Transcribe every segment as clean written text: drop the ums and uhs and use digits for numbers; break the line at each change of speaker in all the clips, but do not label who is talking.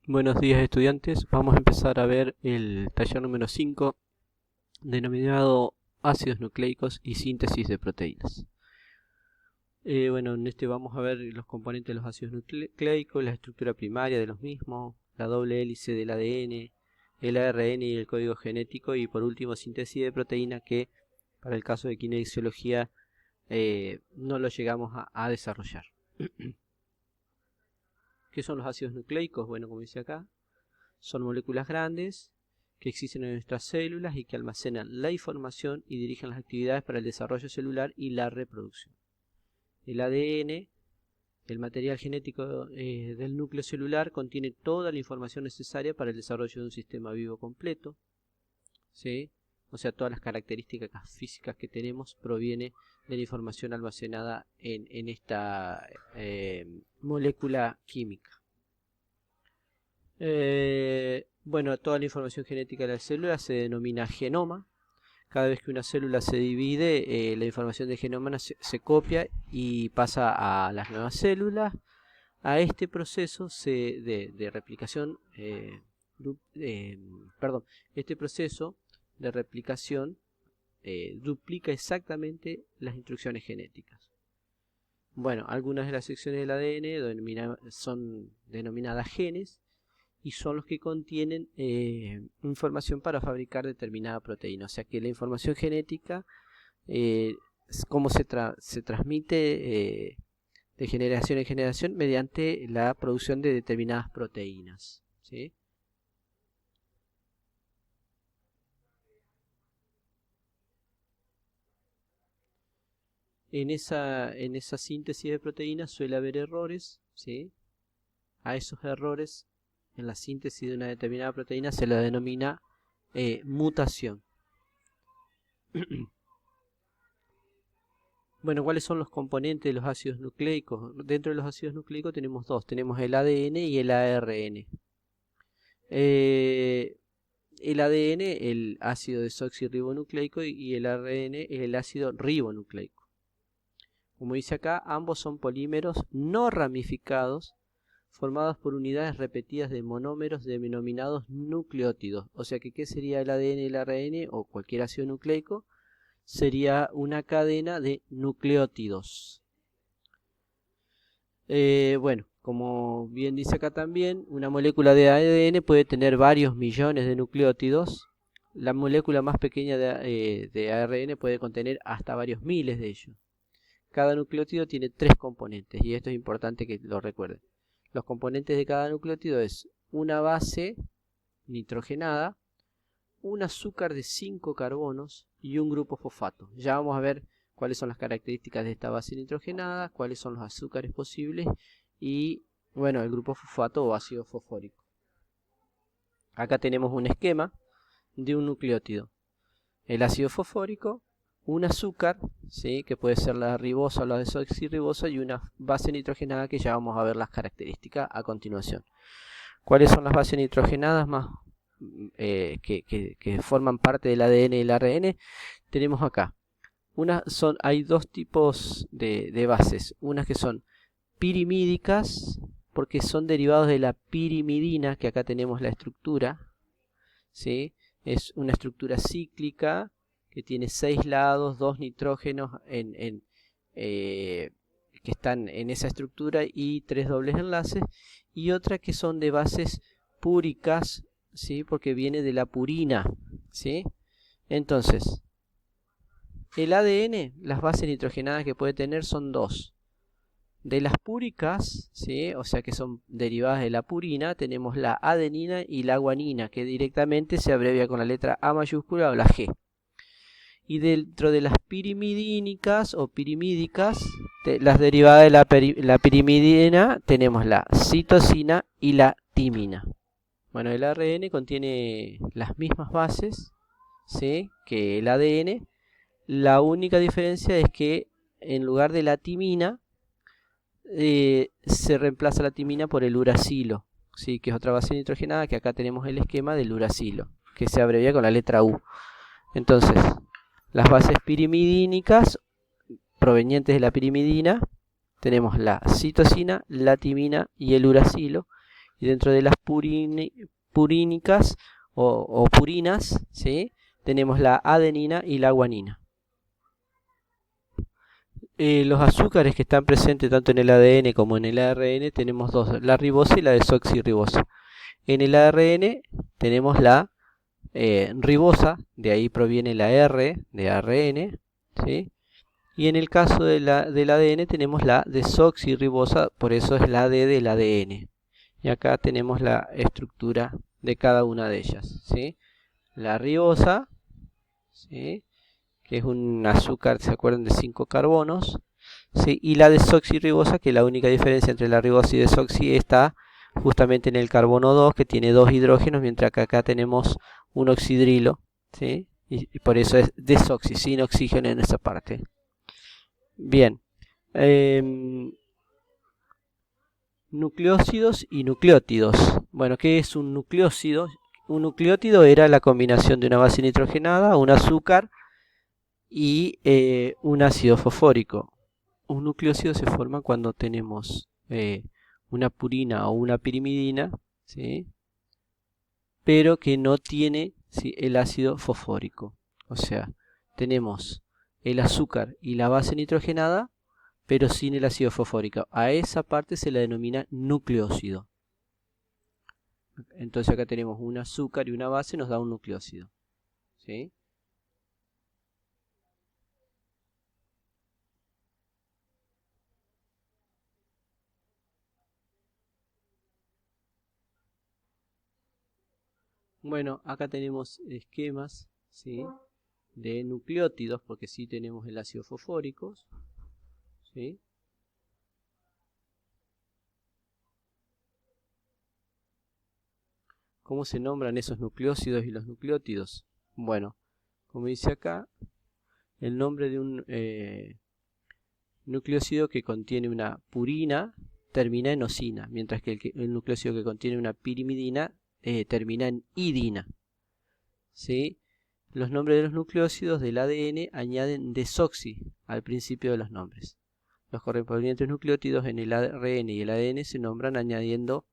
Buenos días estudiantes, vamos a empezar a ver el taller número 5 denominado ácidos nucleicos y síntesis de proteínas. En este vamos a ver los componentes de los ácidos nucleicos, la estructura primaria de los mismos, la doble hélice del ADN, el ARN y el código genético y por último síntesis de proteína que para el caso de kinesiología no lo llegamos a desarrollar. ¿Qué son los ácidos nucleicos? Bueno, como dice acá, son moléculas grandes que existen en nuestras células y que almacenan la información y dirigen las actividades para el desarrollo celular y la reproducción. El ADN, el material genético del núcleo celular, contiene toda la información necesaria para el desarrollo de un sistema vivo completo, ¿sí? O sea, todas las características físicas que tenemos proviene de la información almacenada en esta molécula química. Toda la información genética de la célula se denomina genoma. Cada vez que una célula se divide, la información de genoma se copia y pasa a las nuevas células. A este proceso de replicación, este proceso de replicación duplica exactamente las instrucciones genéticas. Bueno, algunas de las secciones del ADN son denominadas genes y son los que contienen información para fabricar determinada proteína. O sea que la información genética, cómo se transmite de generación en generación mediante la producción de determinadas proteínas, ¿sí? En esa síntesis de proteínas suele haber errores, ¿sí? A esos errores en la síntesis de una determinada proteína se la denomina mutación. Bueno, ¿cuáles son los componentes de los ácidos nucleicos? Dentro de los ácidos nucleicos tenemos dos, tenemos el ADN y el ARN. El ADN, el ácido desoxirribonucleico, y el ARN, el ácido ribonucleico. Como dice acá, ambos son polímeros no ramificados formados por unidades repetidas de monómeros denominados nucleótidos. O sea que, ¿qué sería el ADN y el ARN o cualquier ácido nucleico? Sería una cadena de nucleótidos. Como bien dice acá también, una molécula de ADN puede tener varios millones de nucleótidos. La molécula más pequeña de ARN puede contener hasta varios miles de ellos. Cada nucleótido tiene 3 componentes y esto es importante que lo recuerden. Los componentes de cada nucleótido es una base nitrogenada, un azúcar de 5 carbonos y un grupo fosfato. Ya vamos a ver cuáles son las características de esta base nitrogenada, cuáles son los azúcares posibles y, bueno, el grupo fosfato o ácido fosfórico. Acá tenemos un esquema de un nucleótido. El ácido fosfórico, un azúcar, ¿sí? Que puede ser la ribosa o la desoxirribosa, y una base nitrogenada que ya vamos a ver las características a continuación. ¿Cuáles son las bases nitrogenadas más que forman parte del ADN y el ARN? Tenemos acá. Hay dos tipos de bases. Unas que son pirimídicas, porque son derivados de la pirimidina, que acá tenemos la estructura, ¿sí? Es una estructura cíclica que tiene 6 lados, 2 nitrógenos que están en esa estructura y 3 dobles enlaces, y otra que son de bases púricas, ¿sí? Porque viene de la purina, ¿sí? Entonces, el ADN, las bases nitrogenadas que puede tener son 2. De las púricas, ¿sí? O sea que son derivadas de la purina, tenemos la adenina y la guanina, que directamente se abrevia con la letra A mayúscula o la G. Y dentro de las pirimidínicas o pirimídicas, las derivadas de la pirimidina, tenemos la citosina y la timina. Bueno, el ARN contiene las mismas bases, ¿sí? Que el ADN. La única diferencia es que en lugar de la timina, se reemplaza la timina por el uracilo, ¿sí? Que es otra base nitrogenada, que acá tenemos el esquema del uracilo, que se abrevia con la letra U. Entonces, las bases pirimidínicas provenientes de la pirimidina, tenemos la citosina, la timina y el uracilo, Y dentro de las purínicas o purinas, ¿sí? Tenemos la adenina y la guanina. Los azúcares que están presentes tanto en el ADN como en el ARN tenemos dos, la ribosa y la desoxirribosa. En el ARN tenemos la ribosa, de ahí proviene la R de ARN, ¿sí? Y en el caso del ADN tenemos la desoxirribosa, por eso es la D del ADN. Y acá tenemos la estructura de cada una de ellas, ¿sí? La ribosa, ¿sí? Que es un azúcar, ¿se acuerdan? De 5 carbonos, ¿sí? Y la desoxirribosa, que la única diferencia entre la ribosa y desoxi está justamente en el carbono 2, que tiene 2 hidrógenos, mientras que acá tenemos un oxidrilo, ¿sí? Y por eso es desoxi, sin oxígeno en esa parte. Bien, nucleócidos y nucleótidos. Bueno, ¿qué es un nucleócido? Un nucleótido era la combinación de una base nitrogenada, un azúcar y un ácido fosfórico. Un nucleócido se forma cuando tenemos una purina o una pirimidina, ¿sí? Pero que no tiene, ¿sí?, el ácido fosfórico. O sea, tenemos el azúcar y la base nitrogenada, pero sin el ácido fosfórico. A esa parte se la denomina nucleócido. Entonces acá tenemos un azúcar y una base, nos da un nucleócido, ¿sí? Bueno, acá tenemos esquemas, ¿sí?, de nucleótidos, porque sí tenemos el ácido fosfórico, ¿sí? ¿Cómo se nombran esos nucleócidos y los nucleótidos? Bueno, como dice acá, el nombre de un nucleócido que contiene una purina termina en osina, mientras que el nucleócido que contiene una pirimidina termina en idina, ¿sí? Los nombres de los nucleócidos del ADN añaden desoxi al principio de los nombres. Los correspondientes nucleótidos en el ARN y el ADN se nombran añadiendo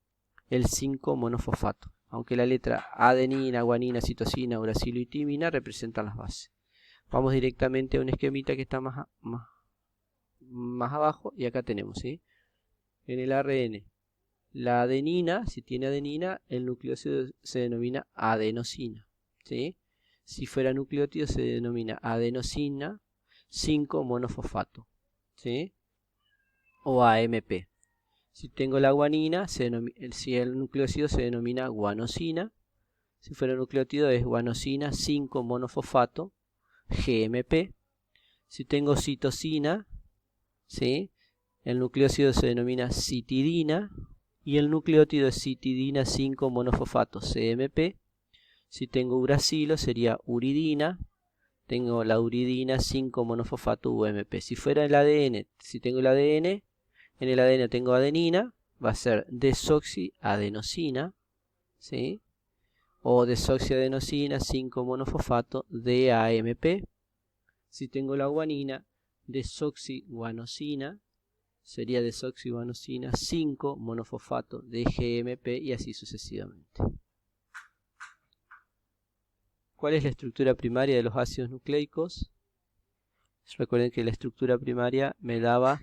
el 5-monofosfato, aunque la letra adenina, guanina, citosina, uracilo y timina representan las bases. Vamos directamente a un esquemita que está más abajo, y acá tenemos, ¿sí?, en el ARN, la adenina, si tiene adenina, el nucleócido se denomina adenosina, ¿sí? Si fuera nucleótido se denomina adenosina 5-monofosfato, ¿sí?, o AMP. Si tengo la guanina, si el nucleócido se denomina guanosina. Si fuera nucleótido es guanosina 5-monofosfato, GMP. Si tengo citosina, ¿sí?, el nucleócido se denomina citidina y el nucleótido es citidina 5-monofosfato, CMP. Si tengo uracilo sería uridina, tengo la uridina 5-monofosfato, UMP. Si fuera el ADN, si tengo el ADN, en el ADN tengo adenina, va a ser desoxiadenosina, ¿sí?, o desoxiadenosina 5-monofosfato, DAMP. Si tengo la guanina, desoxiguanosina, sería desoxiguanosina 5-monofosfato, DGMP, y así sucesivamente. ¿Cuál es la estructura primaria de los ácidos nucleicos? Recuerden que la estructura primaria me daba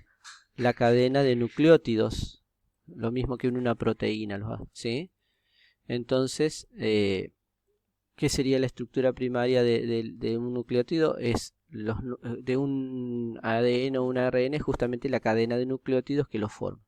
la cadena de nucleótidos, lo mismo que en una proteína, ¿sí? Entonces, ¿qué sería la estructura primaria de un nucleótido? Es de un ADN o un ARN, justamente la cadena de nucleótidos que lo forma.